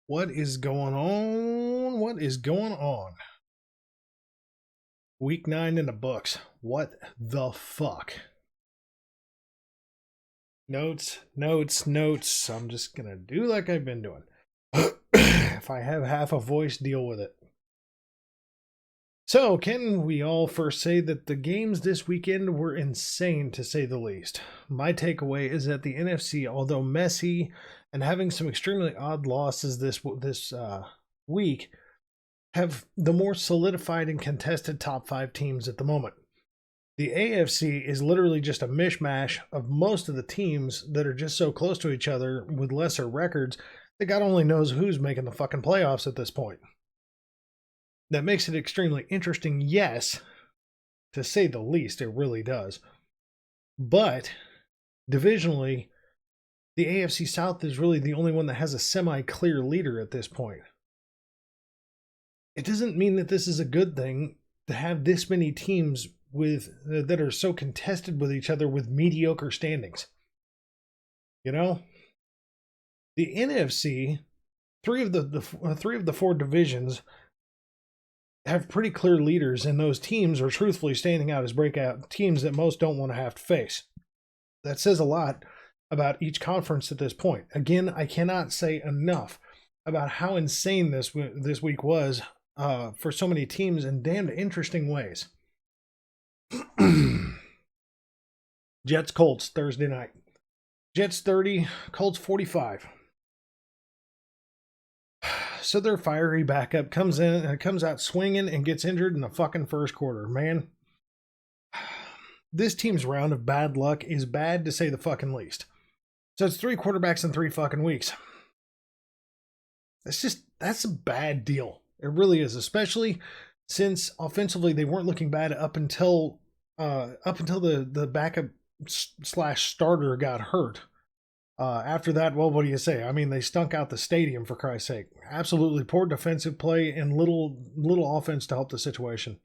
What is going on? What is going on? Week 9 in the books. What the fuck? Notes, notes, notes. I'm just gonna do like I've been doing. If I have half a voice, deal with it. So, can we all first say that the games this weekend were insane, to say the least? My takeaway is that the NFC, although messy and having some extremely odd losses this week, have the more solidified and contested top 5 teams at the moment. The AFC is literally just a mishmash of most of the teams that are just so close to each other with lesser records that God only knows who's making the fucking playoffs at this point. That makes it extremely interesting, yes, to say the least, it really does. But divisionally, the AFC South is really the only one that has a semi-clear leader at this point. It doesn't mean that this is a good thing to have this many teams with that are so contested with each other with mediocre standings. You know, the NFC, three of the 4 divisions have pretty clear leaders, and those teams are truthfully standing out as breakout teams that most don't want to have to face. That says a lot about each conference at this point. Again, I cannot say enough about how insane this week was for so many teams in damned interesting ways. Jets Colts Thursday night. Jets 30, Colts 45. So their fiery backup comes out swinging and gets injured in the fucking first quarter. Man, this team's round of bad luck is bad to say the fucking least. So it's 3 quarterbacks in 3 fucking weeks. That's a bad deal. It really is, especially since offensively they weren't looking bad up until the backup / starter got hurt. After that, well, what do you say? I mean, they stunk out the stadium, for Christ's sake. Absolutely poor defensive play and little offense to help the situation.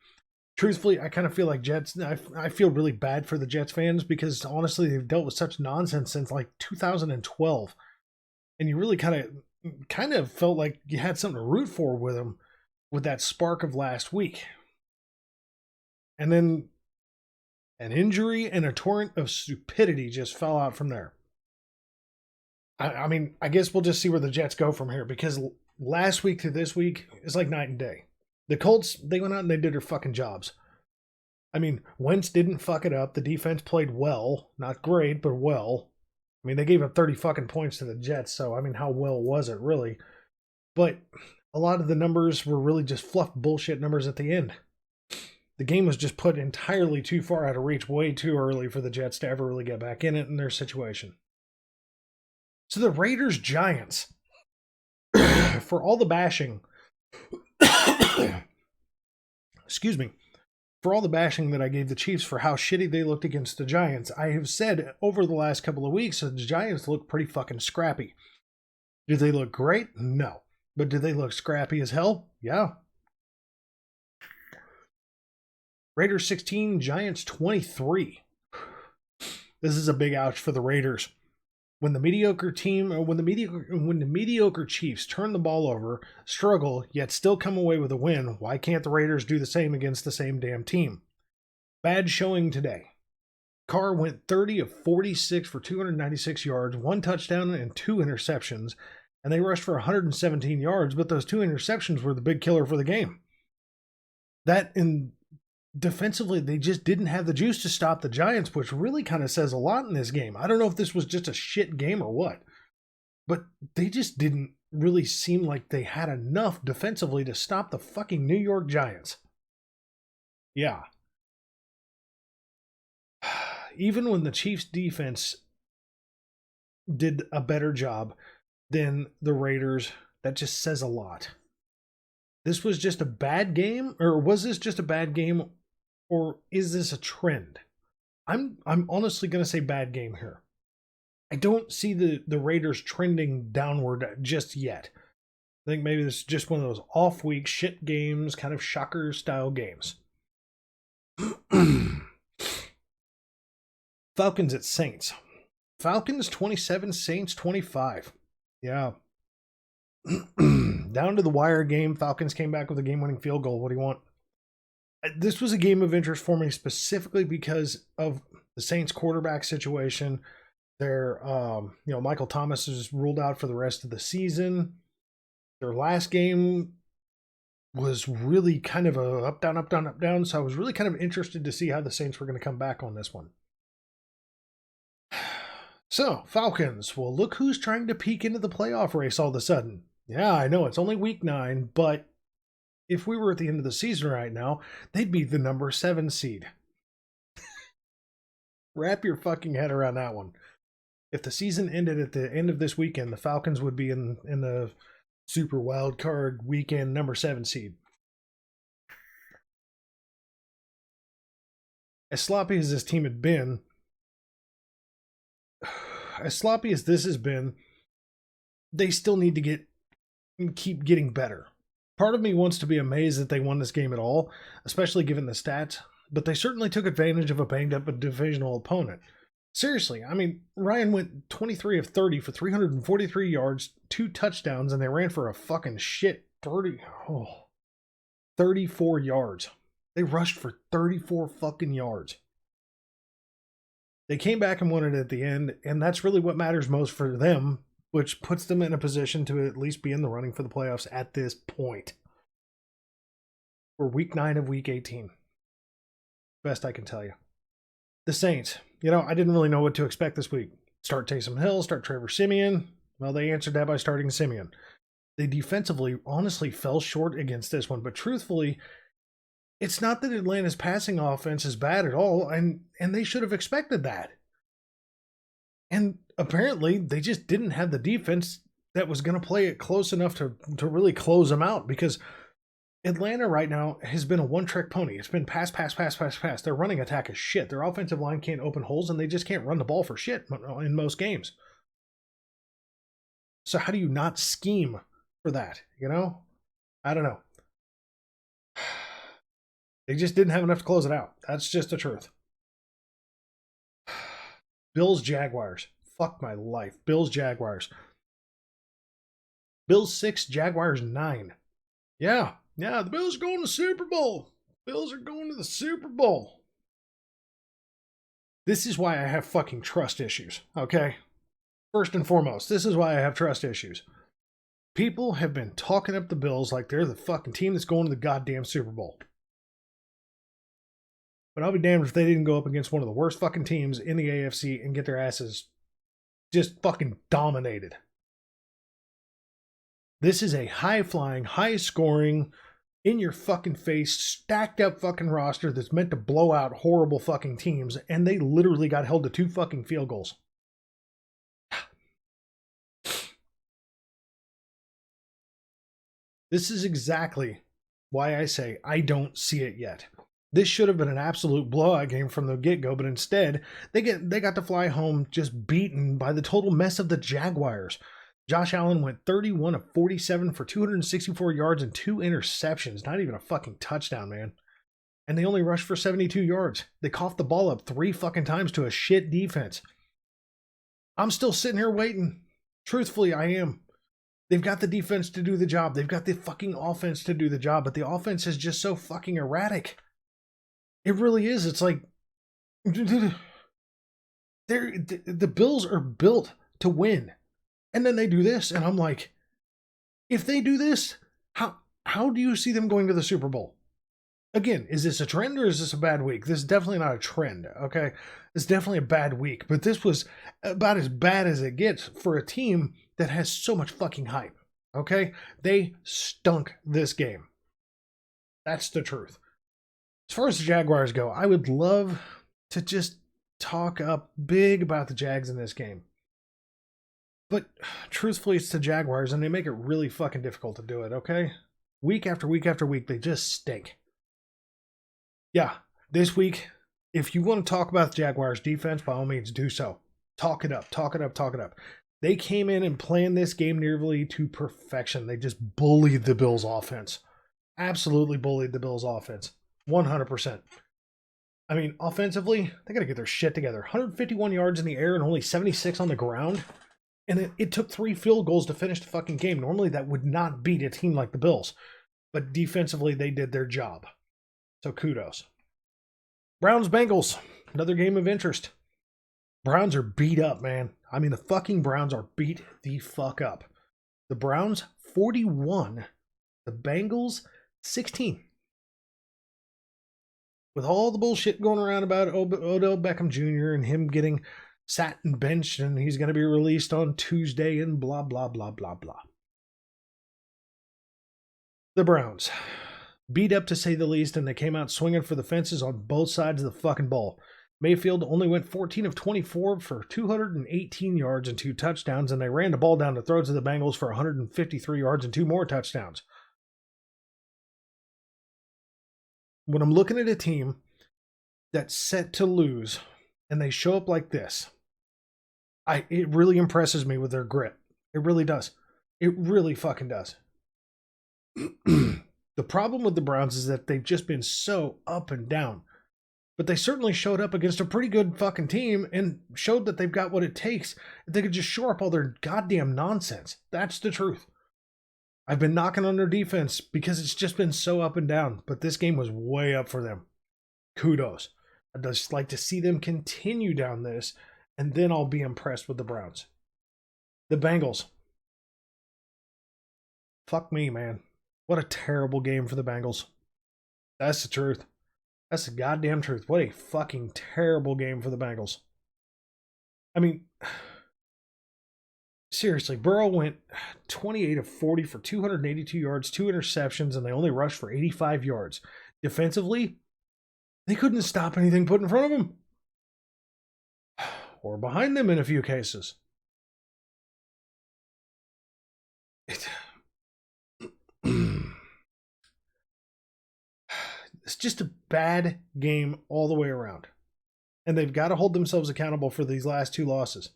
Truthfully, I kind of feel like I feel really bad for the Jets fans because honestly, they've dealt with such nonsense since like 2012, and you really kind of felt like you had something to root for with them with that spark of last week, and then an injury and a torrent of stupidity just fell out from there. I mean, I guess we'll just see where the Jets go from here because last week to this week is like night and day. The Colts, they went out and they did their fucking jobs. I mean, Wentz didn't fuck it up. The defense played well. Not great, but well. I mean, they gave up 30 fucking points to the Jets, so I mean, how well was it really? But a lot of the numbers were really just fluff bullshit numbers at the end. The game was just put entirely too far out of reach way too early for the Jets to ever really get back in it in their situation. So the Raiders Giants, for all the bashing, excuse me, for all the bashing that I gave the Chiefs for how shitty they looked against the Giants, I have said over the last couple of weeks that the Giants look pretty fucking scrappy. Do they look great? No. But do they look scrappy as hell? Yeah. Raiders 16, Giants 23. This is a big ouch for the Raiders. When the mediocre Chiefs turn the ball over, struggle, yet still come away with a win, why can't the Raiders do the same against the same damn team? Bad showing today. Carr went 30 of 46 for 296 yards, 1 touchdown and 2 interceptions, and they rushed for 117 yards, but those 2 interceptions were the big killer for the game. Defensively, they just didn't have the juice to stop the Giants, which really kind of says a lot in this game. I don't know if this was just a shit game or what, but they just didn't really seem like they had enough defensively to stop the fucking New York Giants. Yeah. Even when the Chiefs' defense did a better job than the Raiders, that just says a lot. This was just a bad game, or was this just a bad game? Or is this a trend? I'm honestly going to say bad game here. I don't see the Raiders trending downward just yet. I think maybe this is just one of those off-week shit games, kind of shocker-style games. Falcons at Saints. Falcons 27, Saints 25. Yeah. Down to the wire game. Falcons came back with a game-winning field goal. What do you want? This was a game of interest for me specifically because of the Saints quarterback situation. Their, Michael Thomas is ruled out for the rest of the season. Their last game was really kind of a up, down, up, down, up, down. So I was really kind of interested to see how the Saints were going to come back on this one. So, Falcons. Well, look who's trying to peek into the playoff race all of a sudden. Yeah, I know it's only week 9, but if we were at the end of the season right now, they'd be the number 7 seed. Wrap your fucking head around that one. If the season ended at the end of this weekend, the Falcons would be in the Super Wild Card Weekend number 7 seed. As sloppy as this team had been, as sloppy as this has been, they still need to keep getting better. Part of me wants to be amazed that they won this game at all, especially given the stats, but they certainly took advantage of a banged-up divisional opponent. Seriously, I mean, Ryan went 23 of 30 for 343 yards, 2 touchdowns, and they ran for a fucking shit 34 yards. They rushed for 34 fucking yards. They came back and won it at the end, and that's really what matters most for them, which puts them in a position to at least be in the running for the playoffs at this point. We're week 9 of week 18. Best I can tell you. The Saints. I didn't really know what to expect this week. Start Taysom Hill, start Trevor Siemian. Well, they answered that by starting Siemian. They defensively honestly fell short against this one, but truthfully, it's not that Atlanta's passing offense is bad at all, and they should have expected that. And apparently, they just didn't have the defense that was going to play it close enough to really close them out, because Atlanta right now has been a one-trick pony. It's been pass, pass, pass, pass, pass. Their running attack is shit. Their offensive line can't open holes, and they just can't run the ball for shit in most games. So how do you not scheme for that, I don't know. They just didn't have enough to close it out. That's just the truth. Bills, Jaguars. Fuck my life. Bills, Jaguars. Bills 6, Jaguars 9. Yeah, the Bills are going to the Super Bowl. Bills are going to the Super Bowl. This is why I have fucking trust issues, okay? First and foremost, this is why I have trust issues. People have been talking up the Bills like they're the fucking team that's going to the goddamn Super Bowl. But I'll be damned if they didn't go up against one of the worst fucking teams in the AFC and get their asses just fucking dominated. This is a high-flying, high-scoring, in-your-fucking-face, stacked-up fucking roster that's meant to blow out horrible fucking teams, and they literally got held to 2 fucking field goals. This is exactly why I say I don't see it yet. This should have been an absolute blowout game from the get-go, but instead, they got to fly home just beaten by the total mess of the Jaguars. Josh Allen went 31 of 47 for 264 yards and 2 interceptions. Not even a fucking touchdown, man. And they only rushed for 72 yards. They coughed the ball up 3 fucking times to a shit defense. I'm still sitting here waiting. Truthfully, I am. They've got the defense to do the job. They've got the fucking offense to do the job, but the offense is just so fucking erratic. It really is. It's like the Bills are built to win. And then they do this, and I'm like, if they do this, how do you see them going to the Super Bowl? Again, is this a trend or is this a bad week? This is definitely not a trend, okay? It's definitely a bad week, but this was about as bad as it gets for a team that has so much fucking hype, okay? They stunk this game. That's the truth. As far as the Jaguars go, I would love to just talk up big about the Jags in this game. But truthfully, it's the Jaguars, and they make it really fucking difficult to do it, okay? Week after week after week, they just stink. Yeah, this week, if you want to talk about the Jaguars' defense, by all means, do so. Talk it up, talk it up, talk it up. They came in and planned this game nearly to perfection. They just bullied the Bills' offense. Absolutely bullied the Bills' offense. 100%. I mean, offensively, they got to get their shit together. 151 yards in the air and only 76 on the ground. And it took 3 field goals to finish the fucking game. Normally that would not beat a team like the Bills. But defensively, they did their job. So kudos. Browns-Bengals. Another game of interest. Browns are beat up, man. I mean, the fucking Browns are beat the fuck up. The Browns, 41. The Bengals, 16. With all the bullshit going around about Odell Beckham Jr. and him getting sat and benched and he's going to be released on Tuesday and blah, blah, blah, blah, blah. The Browns, beat up to say the least, and they came out swinging for the fences on both sides of the fucking ball. Mayfield only went 14 of 24 for 218 yards and 2 touchdowns, and they ran the ball down the throats of the Bengals for 153 yards and 2 more touchdowns. When I'm looking at a team that's set to lose and they show up like this, it really impresses me with their grit. It really does. It really fucking does. The problem with the Browns is that they've just been so up and down. But they certainly showed up against a pretty good fucking team and showed that they've got what it takes. They could just shore up all their goddamn nonsense. That's the truth. I've been knocking on their defense because it's just been so up and down. But this game was way up for them. Kudos. I'd just like to see them continue down this, and then I'll be impressed with the Browns. The Bengals. Fuck me, man. What a terrible game for the Bengals. That's the truth. That's the goddamn truth. What a fucking terrible game for the Bengals. I mean, seriously, Burrow went 28 of 40 for 282 yards, 2 interceptions, and they only rushed for 85 yards. Defensively, they couldn't stop anything put in front of them. Or behind them in a few cases. It's just a bad game all the way around. And they've got to hold themselves accountable for these last 2 losses.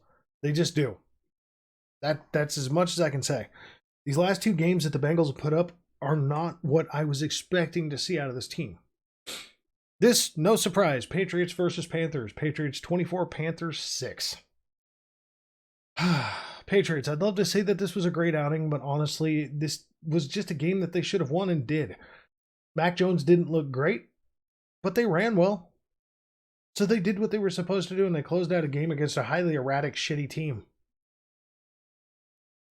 They just do. That's as much as I can say. These last 2 games that the Bengals have put up are not what I was expecting to see out of this team. This, no surprise, Patriots versus Panthers. Patriots 24, Panthers 6. Patriots, I'd love to say that this was a great outing, but honestly, this was just a game that they should have won and did. Mac Jones didn't look great, but they ran well. So they did what they were supposed to do, and they closed out a game against a highly erratic, shitty team.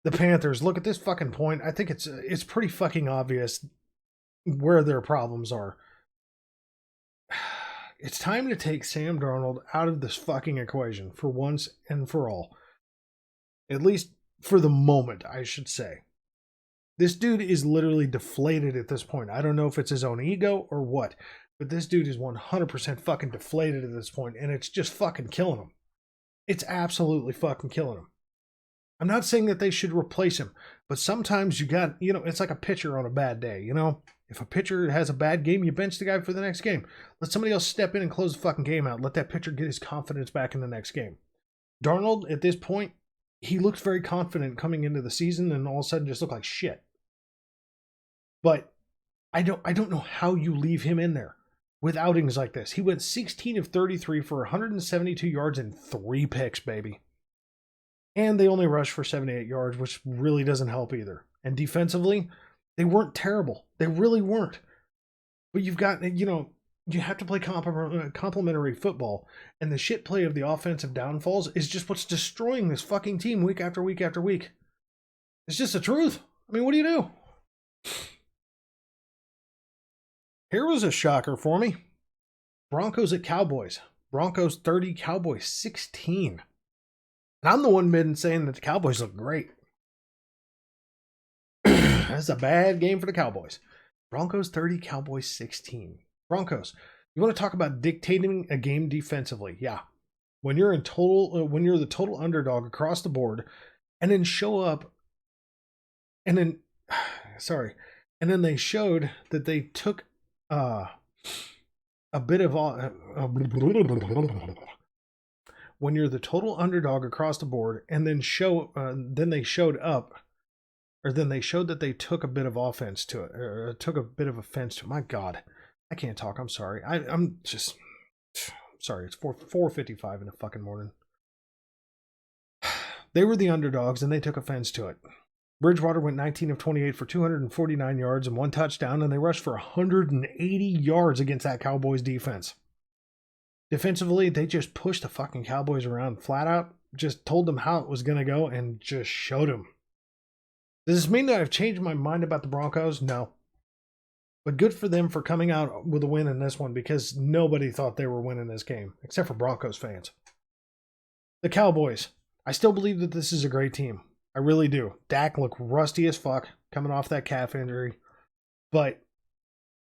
The Panthers, look at this fucking point. I think it's pretty fucking obvious where their problems are. It's time to take Sam Darnold out of this fucking equation for once and for all. At least for the moment, I should say. This dude is literally deflated at this point. I don't know if it's his own ego or what, but this dude is 100% fucking deflated at this point, and it's just fucking killing him. It's absolutely fucking killing him. I'm not saying that they should replace him, but sometimes you got, it's like a pitcher on a bad day, If a pitcher has a bad game, you bench the guy for the next game. Let somebody else step in and close the fucking game out. Let that pitcher get his confidence back in the next game. Darnold, at this point, he looked very confident coming into the season and all of a sudden just looked like shit. But I don't know how you leave him in there with outings like this. He went 16 of 33 for 172 yards and 3 picks, baby. And they only rushed for 78 yards, which really doesn't help either. And defensively, they weren't terrible. They really weren't. But you've got, you have to play complementary football. And the shit play of the offensive downfalls is just what's destroying this fucking team week after week after week. It's just the truth. I mean, what do you do? Here was a shocker for me. Broncos at Cowboys. Broncos 30, Cowboys 16. And I'm the one been saying that the Cowboys look great. That's a bad game for the Cowboys. Broncos 30, Cowboys 16. Broncos. You want to talk about dictating a game defensively? Yeah. When you're the total underdog across the board, and then show up, and then they showed that they took a bit of when you're the total underdog across the board, and then they showed that they took a bit of offense to it, or took a bit of offense to it. My God, I can't talk. I'm sorry. I'm just sorry. It's 4:55 in the fucking morning. They were the underdogs, and they took offense to it. Bridgewater went 19 of 28 for 249 yards and 1 touchdown, and they rushed for 180 yards against that Cowboys defense. Defensively, they just pushed the fucking Cowboys around flat out, just told them how it was going to go, and just showed them. Does this mean that I've changed my mind about the Broncos? No. But good for them for coming out with a win in this one, because nobody thought they were winning this game, except for Broncos fans. The Cowboys. I still believe that this is a great team. I really do. Dak looked rusty as fuck coming off that calf injury. But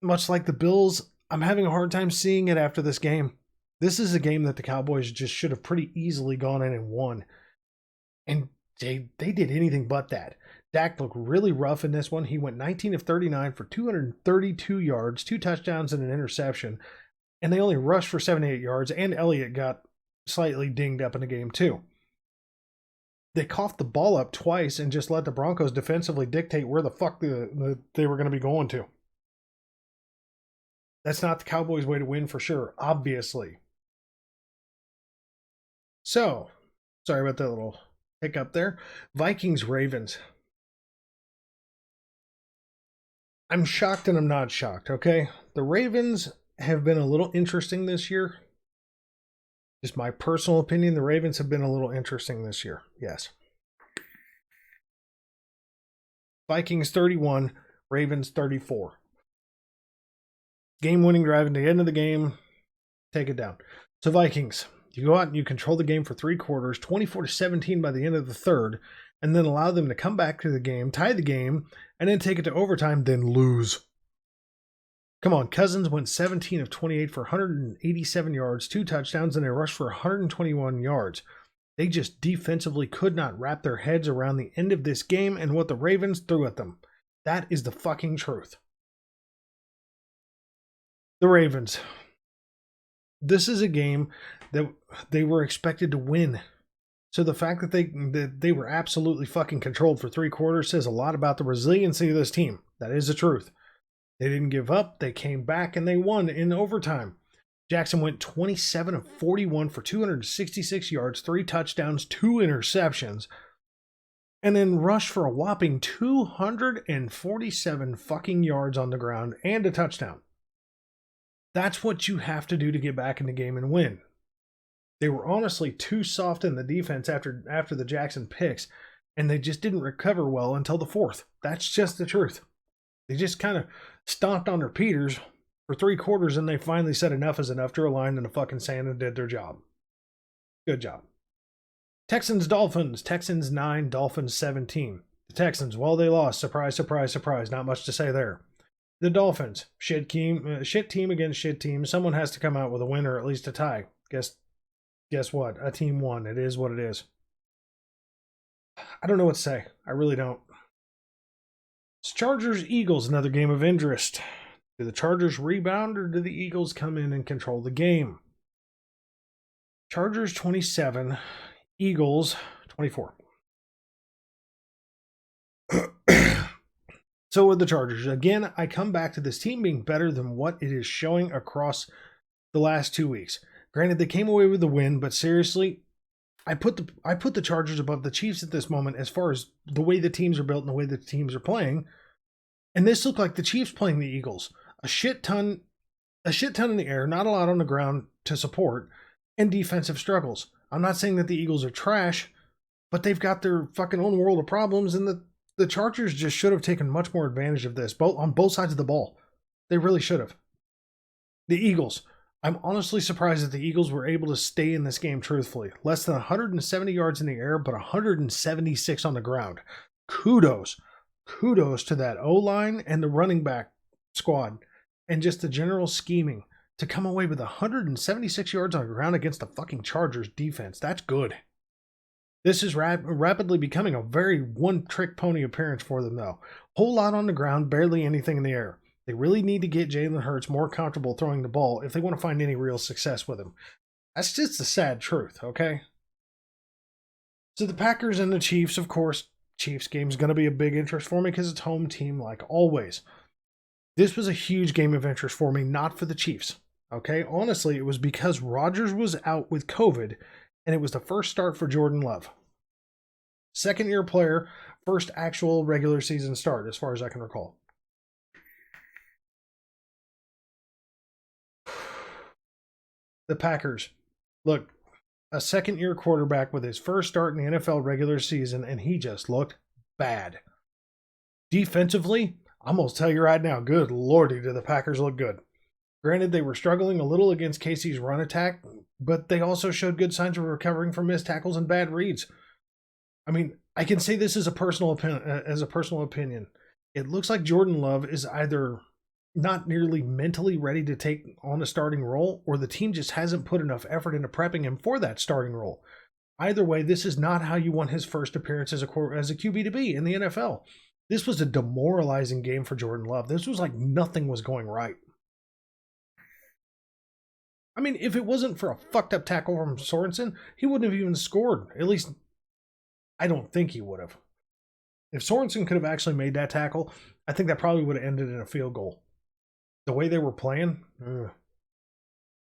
much like the Bills, I'm having a hard time seeing it after this game. This is a game that the Cowboys just should have pretty easily gone in and won. And they did anything but that. Dak looked really rough in this one. He went 19 of 39 for 232 yards, 2 touchdowns and an interception. And they only rushed for 78 yards, and Elliott got slightly dinged up in the game too. They coughed the ball up twice and just let the Broncos defensively dictate where the fuck they were going to be going to. That's not the Cowboys' way to win for sure, obviously. So, sorry about that little hiccup there. Vikings-Ravens. I'm shocked and I'm not shocked, okay? The Ravens have been a little interesting this year. Just my personal opinion, the Ravens have been a little interesting this year. Yes. Vikings 31, Ravens 34. Game-winning drive at the end of the game. Take it down. So Vikings, you go out and you control the game for 3 quarters, 24-17 by the end of the third, and then allow them to come back to the game, tie the game, and then take it to overtime, then lose. Come on, Cousins went 17 of 28 for 187 yards, 2 touchdowns, and they rushed for 121 yards. They just defensively could not wrap their heads around the end of this game and what the Ravens threw at them. That is the fucking truth. The Ravens. This is a game that they were expected to win. So the fact that they were absolutely fucking controlled for 3 quarters says a lot about the resiliency of this team. That is the truth. They didn't give up. They came back and they won in overtime. Jackson went 27 of 41 for 266 yards, 3 touchdowns, 2 interceptions, and then rushed for a whopping 247 fucking yards on the ground and a touchdown. That's what you have to do to get back in the game and win. They were honestly too soft in the defense after the Jackson picks, and they just didn't recover well until the 4th. That's just the truth. They just kind of stomped on their Peters for 3 quarters, and they finally said enough is enough, drew a line in the fucking sand and did their job. Good job. Texans-Dolphins. Texans 9, Dolphins 17. The Texans, well, they lost. Surprise, surprise, surprise. Not much to say there. The Dolphins, shit team against shit team. Someone has to come out with a win or at least a tie. Guess what? A team won. It is what it is. I don't know what to say. I really don't. It's Chargers-Eagles, another game of interest. Do the Chargers rebound or do the Eagles come in and control the game? Chargers 27, Eagles 24. So with the Chargers, again, I come back to this team being better than what it is showing across the last 2 weeks. Granted, they came away with the win, but seriously, I put the Chargers above the Chiefs at this moment as far as the way the teams are built and the way the teams are playing. And this looked like the Chiefs playing the Eagles. A shit ton in the air, not a lot on the ground to support, and defensive struggles. I'm not saying that the Eagles are trash, but they've got their fucking own world of problems, and the Chargers just should have taken much more advantage of this, on both sides of the ball. They really should have. The Eagles. I'm honestly surprised that the Eagles were able to stay in this game truthfully. Less than 170 yards in the air, but 176 on the ground. Kudos to that O-line and the running back squad and just the general scheming to come away with 176 yards on the ground against the fucking Chargers defense. That's good. This is rapidly becoming a very one-trick pony appearance for them, though. Whole lot on the ground, barely anything in the air. They really need to get Jalen Hurts more comfortable throwing the ball if they want to find any real success with him. That's just the sad truth, okay? So the Packers and the Chiefs, of course, Chiefs game is going to be a big interest for me because it's home team like always. This was a huge game of interest for me, not for the Chiefs, okay? Honestly, it was because Rodgers was out with COVID, and it was the first start for Jordan Love. Second-year player, first actual regular season start, as far as I can recall. The Packers. Look, a second-year quarterback with his first start in the NFL regular season, and he just looked bad. Defensively, I'm going to tell you right now, good lordy, do the Packers look good. Granted, they were struggling a little against Casey's run attack, but they also showed good signs of recovering from missed tackles and bad reads. I mean, I can say this as a personal opinion. It looks like Jordan Love is either not nearly mentally ready to take on a starting role, or the team just hasn't put enough effort into prepping him for that starting role. Either way, this is not how you want his first appearance as a QB to be in the NFL. This was a demoralizing game for Jordan Love. This was like nothing was going right. I mean, if it wasn't for a fucked up tackle from Sorensen, he wouldn't have even scored. At least, I don't think he would have. If Sorensen could have actually made that tackle, I think that probably would have ended in a field goal. The way they were playing,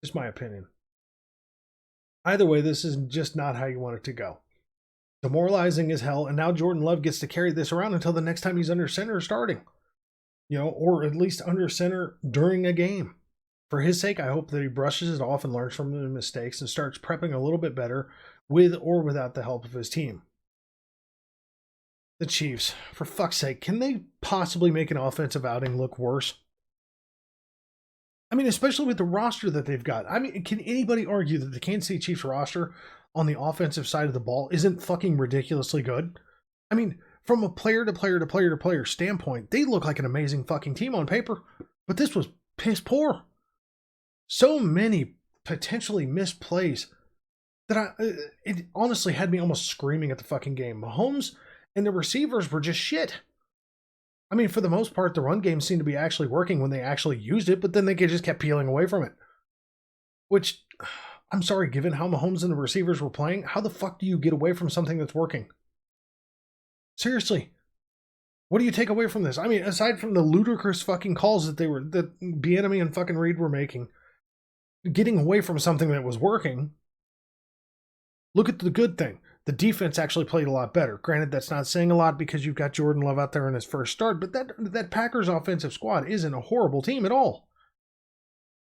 just my opinion. Either way, this is just not how you want it to go. Demoralizing as hell, and now Jordan Love gets to carry this around until the next time he's under center starting. Or at least under center during a game. For his sake, I hope that he brushes it off and learns from the mistakes and starts prepping a little bit better with or without the help of his team. The Chiefs, for fuck's sake, can they possibly make an offensive outing look worse? I mean, especially with the roster that they've got. I mean, can anybody argue that the Kansas City Chiefs roster on the offensive side of the ball isn't fucking ridiculously good? I mean, from a player to player to player to player standpoint, they look like an amazing fucking team on paper, but this was piss poor. So many potentially missed plays that it honestly had me almost screaming at the fucking game. Mahomes and the receivers were just shit. I mean, for the most part, the run game seemed to be actually working when they actually used it, but then they just kept peeling away from it. Which, I'm sorry, given how Mahomes and the receivers were playing, how the fuck do you get away from something that's working? Seriously. What do you take away from this? I mean, aside from the ludicrous fucking calls that Bieniemy and fucking Reed were making, getting away from something that was working, look at the good thing. The defense actually played a lot better. Granted, that's not saying a lot because you've got Jordan Love out there in his first start, but that Packers offensive squad isn't a horrible team at all.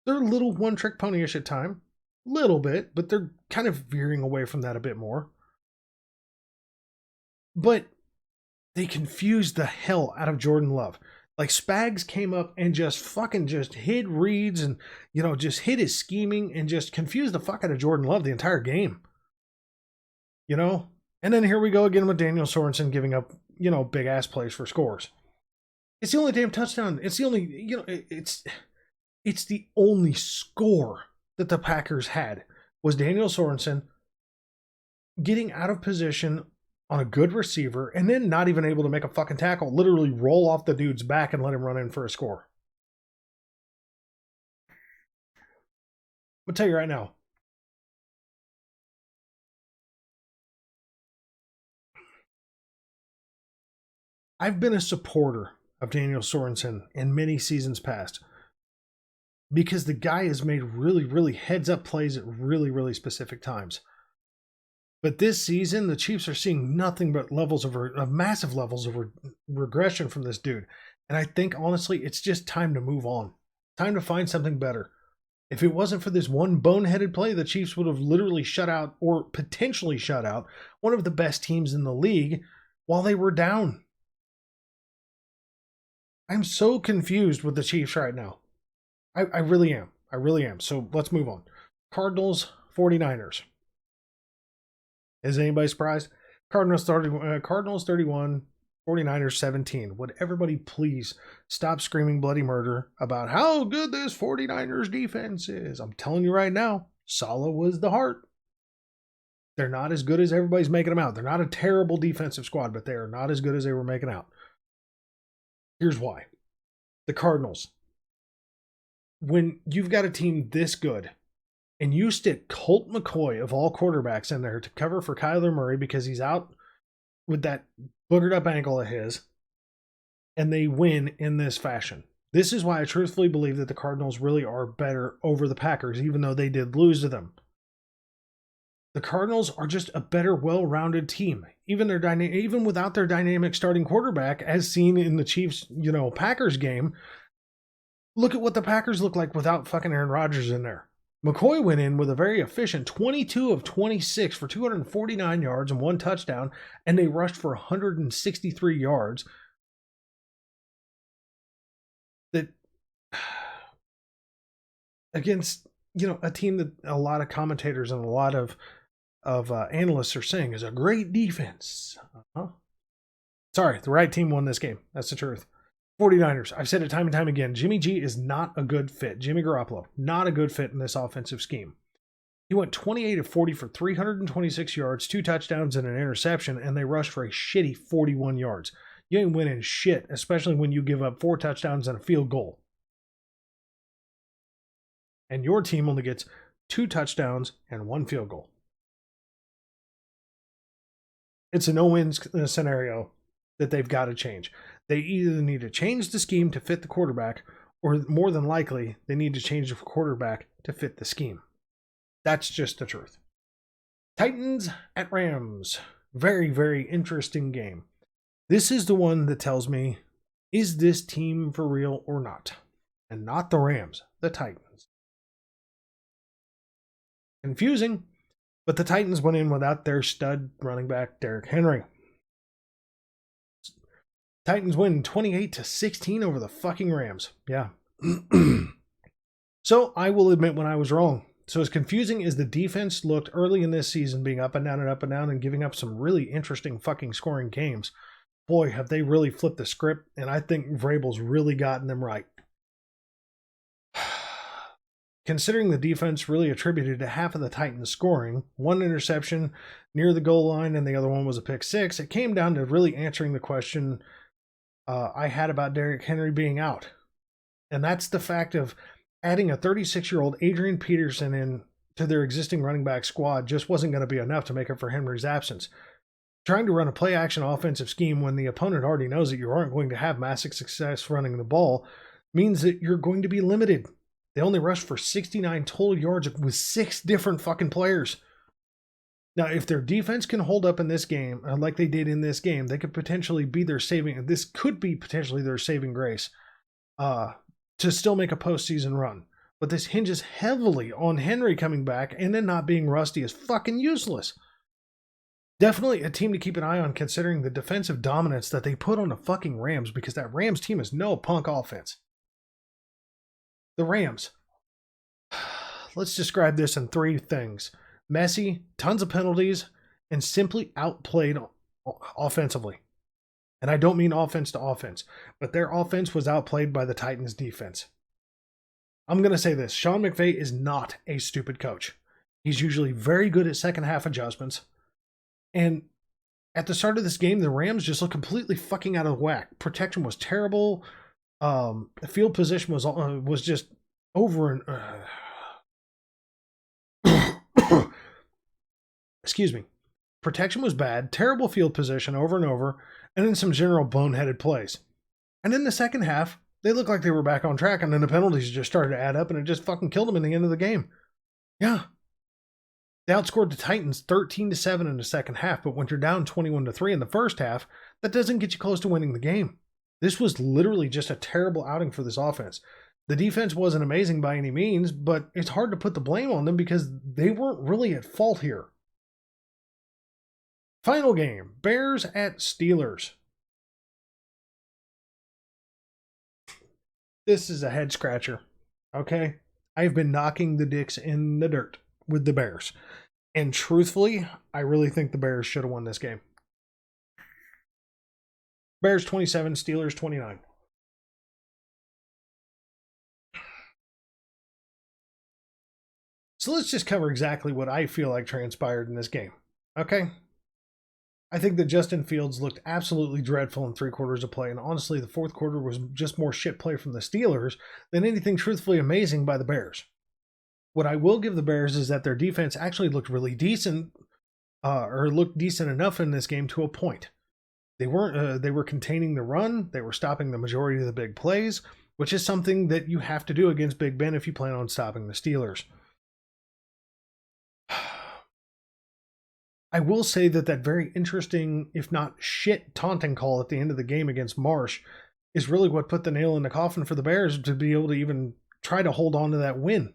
They're a little one-trick pony-ish at time. Little bit, but they're kind of veering away from that a bit more. But they confused the hell out of Jordan Love. Like, Spags came up and just hid reads and, just hid his scheming and just confused the fuck out of Jordan Love the entire game. And then here we go again with Daniel Sorensen giving up, big ass plays for scores. It's the only damn touchdown. It's the only, it's the only score that the Packers had was Daniel Sorensen getting out of position on a good receiver and then not even able to make a fucking tackle, literally roll off the dude's back and let him run in for a score. I'll tell you right now, I've been a supporter of Daniel Sorensen in many seasons past because the guy has made really, really heads-up plays at really, really specific times. But this season, the Chiefs are seeing nothing but massive levels of regression from this dude. And I think, honestly, it's just time to move on. Time to find something better. If it wasn't for this one boneheaded play, the Chiefs would have literally shut out, or potentially shut out, one of the best teams in the league while they were down. I'm so confused with the Chiefs right now. I really am. I really am. So let's move on. Cardinals, 49ers. Is anybody surprised? Cardinals 31, 49ers 17. Would everybody please stop screaming bloody murder about how good this 49ers defense is? I'm telling you right now, Saleh was the heart. They're not as good as everybody's making them out. They're not a terrible defensive squad, but they are not as good as they were making out. Here's why. The Cardinals. When you've got a team this good, and you stick Colt McCoy of all quarterbacks in there to cover for Kyler Murray because he's out with that boogered up ankle of his, and they win in this fashion. This is why I truthfully believe that the Cardinals really are better over the Packers, even though they did lose to them. The Cardinals are just a better, well-rounded team. Even without their dynamic starting quarterback, as seen in the Chiefs, Packers game. Look at what the Packers look like without fucking Aaron Rodgers in there. McCoy went in with a very efficient 22 of 26 for 249 yards and 1 touchdown, and they rushed for 163 yards. That against a team that a lot of commentators and a lot of analysts are saying is a great defense. Sorry, the right team won this game. That's the truth. 49ers, I've said it time and time again, Jimmy G is not a good fit. Jimmy Garoppolo, not a good fit in this offensive scheme. He went 28 of 40 for 326 yards, 2 touchdowns, and an interception, and they rushed for a shitty 41 yards. You ain't winning shit, especially when you give up 4 touchdowns and a field goal. And your team only gets 2 touchdowns and 1 field goal. It's a no-win scenario that they've got to change. They either need to change the scheme to fit the quarterback, or more than likely, they need to change the quarterback to fit the scheme. That's just the truth. Titans at Rams. Very, very interesting game. This is the one that tells me, is this team for real or not? And not the Rams, the Titans. Confusing, but the Titans went in without their stud running back, Derrick Henry. Titans win 28-16 over the fucking Rams. Yeah. So I will admit when I was wrong. So as confusing as the defense looked early in this season, being up and down and up and down and giving up some really interesting fucking scoring games, boy, have they really flipped the script, and I think Vrabel's really gotten them right. Considering the defense really attributed to half of the Titans scoring, 1 interception near the goal line and the other one was a pick 6, it came down to really answering the question I had about Derrick Henry being out. And that's the fact of adding a 36-year-old Adrian Peterson in to their existing running back squad just wasn't going to be enough to make up for Henry's absence. Trying to run a play-action offensive scheme when the opponent already knows that you aren't going to have massive success running the ball means that you're going to be limited. They only rushed for 69 total yards with 6 different fucking players. Now, if their defense can hold up in this game, like they did in this game, they could potentially be their saving. This could be potentially their saving grace to still make a postseason run. But this hinges heavily on Henry coming back and then not being rusty is fucking useless. Definitely a team to keep an eye on considering the defensive dominance that they put on the fucking Rams, because that Rams team is no punk offense. The Rams. Let's describe this in 3 things. Messy, tons of penalties, and simply outplayed offensively. And I don't mean offense to offense, but their offense was outplayed by the Titans' defense. I'm going to say this. Sean McVay is not a stupid coach. He's usually very good at second half adjustments. And at the start of this game, the Rams just looked completely fucking out of whack. Protection was terrible. The field position was just over and... Excuse me. Protection was bad, terrible field position over and over, and then some general boneheaded plays. And in the second half, they looked like they were back on track, and then the penalties just started to add up, and it just fucking killed them in the end of the game. Yeah. They outscored the Titans 13-7 in the second half, but when you're down 21-3 in the first half, that doesn't get you close to winning the game. This was literally just a terrible outing for this offense. The defense wasn't amazing by any means, but it's hard to put the blame on them because they weren't really at fault here. Final game, Bears at Steelers. This is a head scratcher, okay? I've been knocking the dicks in the dirt with the Bears. And truthfully, I really think the Bears should have won this game. Bears 27, Steelers 29. So let's just cover exactly what I feel like transpired in this game, okay? I think that Justin Fields looked absolutely dreadful in 3 quarters of play, and honestly, the 4th quarter was just more shit play from the Steelers than anything truthfully amazing by the Bears. What I will give the Bears is that their defense actually looked really decent, or looked decent enough in this game to a point. They were containing the run, they were stopping the majority of the big plays, which is something that you have to do against Big Ben if you plan on stopping the Steelers. I will say that that very interesting, if not shit, taunting call at the end of the game against Marsh is really what put the nail in the coffin for the Bears to be able to even try to hold on to that win.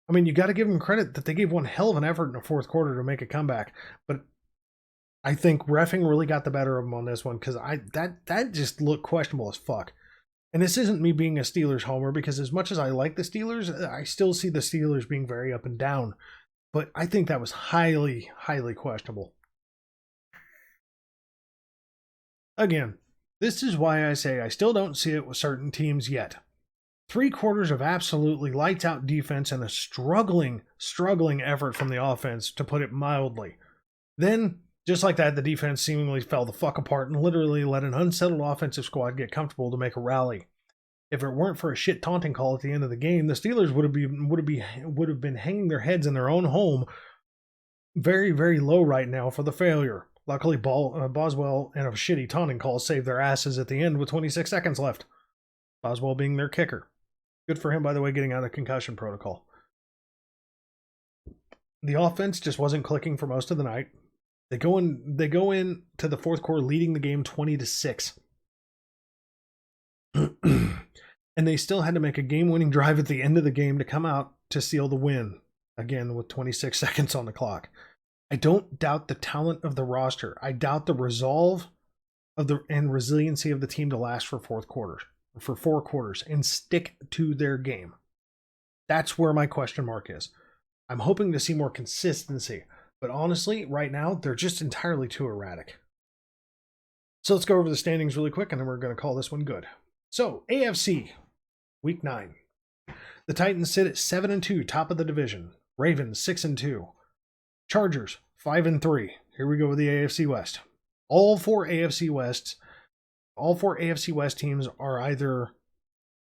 I mean, you got to give them credit that they gave one hell of an effort in the fourth quarter to make a comeback, but I think reffing really got the better of them on this one because that just looked questionable as fuck. And this isn't me being a Steelers homer because as much as I like the Steelers, I still see the Steelers being very up and down. But I think that was highly, highly questionable. Again, this is why I say I still don't see it with certain teams yet. 3 quarters of absolutely lights out defense and a struggling effort from the offense, to put it mildly. Then, just like that, the defense seemingly fell the fuck apart and literally let an unsettled offensive squad get comfortable to make a rally. If it weren't for a shit taunting call at the end of the game, the Steelers would have been hanging their heads in their own home, very, very low right now for the failure. Luckily, Boswell and a shitty taunting call saved their asses at the end with 26 seconds left. Boswell being their kicker. Good for him, by the way, getting out of concussion protocol. The offense just wasn't clicking for most of the night. They go in to the fourth quarter leading the game 20-6. And they still had to make a game-winning drive at the end of the game to come out to seal the win, again with 26 seconds on the clock. I don't doubt the talent of the roster. I doubt the resolve and resiliency of the team to last for 4 quarters and stick to their game. That's where my question mark is. I'm hoping to see more consistency, but honestly, right now, they're just entirely too erratic. So let's go over the standings really quick, and then we're going to call this one good. So, AFC, Week 9. The Titans sit at 7-2, top of the division. Ravens, 6-2. Chargers, 5-3. Here we go with the AFC West. All four AFC West teams are either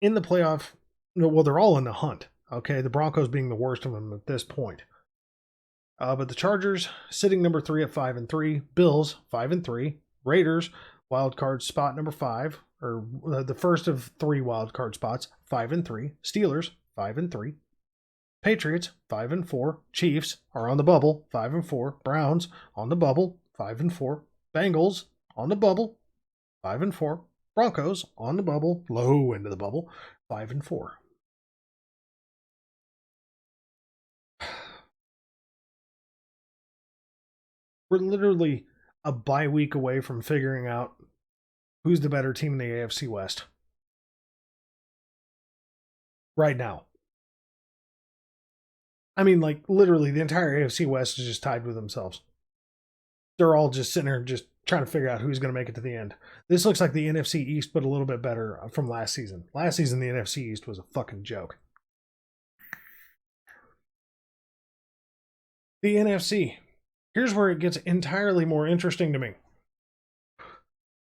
in the playoff, well, they're all in the hunt. Okay, the Broncos being the worst of them at this point. But the Chargers sitting number 3 at 5-3. Bills, 5-3. Raiders, wild card spot number 5, or the first of 3 wild card spots, 5-3. Steelers, 5-3. Patriots, 5-4. Chiefs are on the bubble, 5-4. Browns on the bubble, 5-4. Bengals on the bubble, 5-4. Broncos on the bubble, low end of the bubble, 5-4. We're literally a bye week away from figuring out who's the better team in the AFC West. Right now. I mean, like, literally, the entire AFC West is just tied with themselves. They're all just sitting there just trying to figure out who's going to make it to the end. This looks like the NFC East, but a little bit better from last season. Last season, the NFC East was a fucking joke. The NFC. Here's where it gets entirely more interesting to me.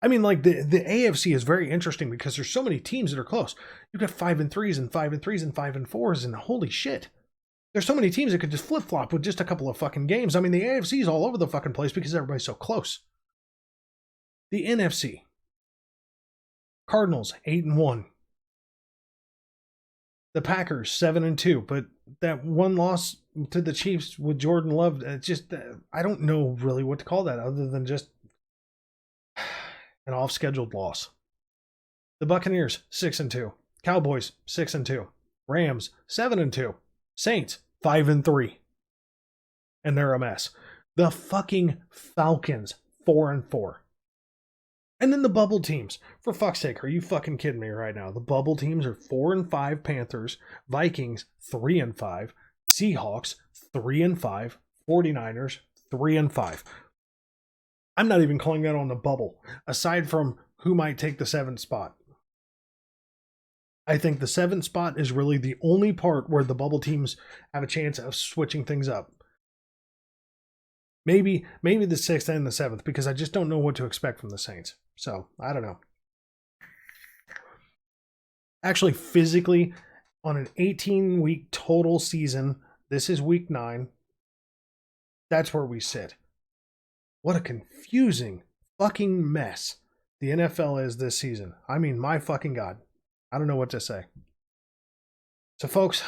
I mean, like, the AFC is very interesting because there's so many teams that are close. You've got 5-3s and 5-3s and 5-4s, and holy shit. There's so many teams that could just flip-flop with just a couple of fucking games. I mean, the AFC is all over the fucking place because everybody's so close. The NFC. Cardinals, 8-1. The Packers, 7-2. But that one loss to the Chiefs with Jordan Love, just, I don't know really what to call that other than just an off-scheduled loss. The Buccaneers, 6-2. Cowboys, 6-2. Rams, 7-2. Saints, 5-3. And they're a mess. The fucking Falcons, 4-4. And then the bubble teams. For fuck's sake, are you fucking kidding me right now? The bubble teams are 4-5 Panthers, Vikings, 3-5, Seahawks, 3-5, 49ers, 3-5. I'm not even calling that on the bubble, aside from who might take the 7th spot. I think the 7th spot is really the only part where the bubble teams have a chance of switching things up. Maybe the 6th and the 7th, because I just don't know what to expect from the Saints. So, I don't know. Actually, physically, on an 18-week total season, this is week 9. That's where we sit. What a confusing fucking mess the NFL is this season. I mean, my fucking God. I don't know what to say. So, folks,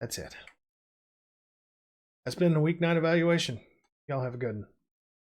that's it. That's been the week 9 evaluation. Y'all have a good one.